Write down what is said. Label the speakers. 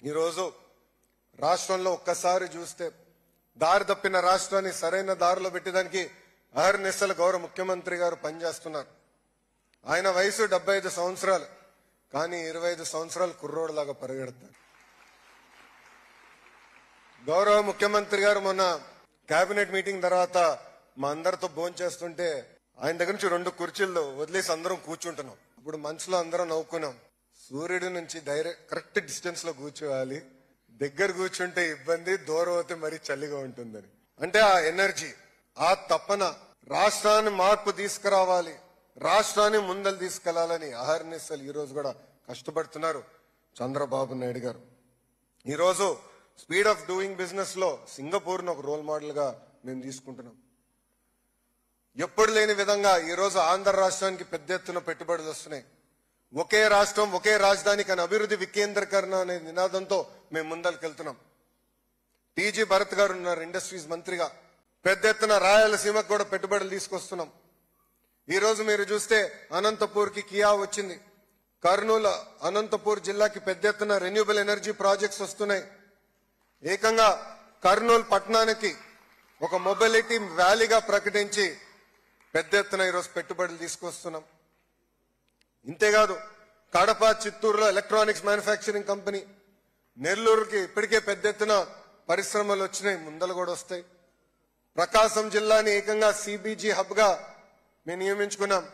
Speaker 1: ఈరోజు రాష్ట్రంలో ఒక్కసారి చూస్తే దారి తప్పిన రాష్ట్రాన్ని సరైన దారిలో పెట్టడానికి అహర్నిశలు గౌరవ ముఖ్యమంత్రి గారు పనిచేస్తున్నారు. ఆయన వయసు 75 సంవత్సరాలు, కానీ 25 సంవత్సరాలు కుర్రోడ్లాగా పరిగెడతారు. గౌరవ ముఖ్యమంత్రి గారు మొన్న కేబినెట్ మీటింగ్ తర్వాత మా అందరితో భోంచేస్తుంటే ఆయన దగ్గర నుంచి 2 కుర్చీల్లో వదిలేసి అందరం కూర్చుంటున్నాం. ఇప్పుడు మనసులో అందరం నవ్వుకున్నాం. సూర్యుడి నుంచి కరెక్ట్ డిస్టెన్స్ లో కూర్చోవాలి, దగ్గర కూర్చుంటే ఇబ్బంది, దూరం అవుతే మరీ చలిగా ఉంటుందని. అంటే ఆ ఎనర్జీ, ఆ తపన, రాష్ట్రాన్ని మార్పు తీసుకురావాలి, రాష్ట్రాన్ని ముందలు తీసుకెళ్లాలని అహర్నిశలు ఈ రోజు కూడా కష్టపడుతున్నారు చంద్రబాబు నాయుడు గారు. ఈరోజు స్పీడ్ ఆఫ్ డూయింగ్ బిజినెస్ లో సింగపూర్ ను ఒక రోల్ మోడల్ గా మేము తీసుకుంటున్నాం. ఎప్పుడు లేని విధంగా ఈ రోజు ఆంధ్ర రాష్ట్రానికి పెద్ద ఎత్తున పెట్టుబడులు వస్తున్నాయి. ఒకే రాష్ట్రం ఒకే రాజధాని కానీ అభివృద్ధి వికేంద్రీకరణ అనే నినాదంతో మేము ముందరికెళ్తున్నాం. టీజీ భరత్ గారు ఉన్నారు ఇండస్ట్రీస్ మంత్రిగా. పెద్ద ఎత్తున రాయలసీమకు కూడా పెట్టుబడులు తీసుకొస్తున్నాం. ఈ రోజు మీరు చూస్తే అనంతపూర్ కి కియా వచ్చింది, కర్నూలు అనంతపూర్ జిల్లాకి పెద్ద ఎత్తున రెన్యూబుల్ ఎనర్జీ ప్రాజెక్ట్స్ వస్తున్నాయి. ఏకంగా కర్నూలు పట్టణానికి ఒక మొబిలిటీ వ్యాలీగా ప్రకటించి పెద్ద ఎత్తున ఈరోజు పెట్టుబడులు తీసుకొస్తున్నాం. ఇంతేకాదు కడప, చిత్తూరులో ఎలక్ట్రానిక్స్ మ్యానుఫ్యాక్చరింగ్ కంపెనీ, నెల్లూరుకి ఇప్పటికే పెద్ద ఎత్తున పరిశ్రమలు వచ్చినాయి, ముందలు కూడా వస్తాయి. ప్రకాశం జిల్లాని ఏకంగా సిబిజీ హబ్ గా మేము నియమించుకున్నాం.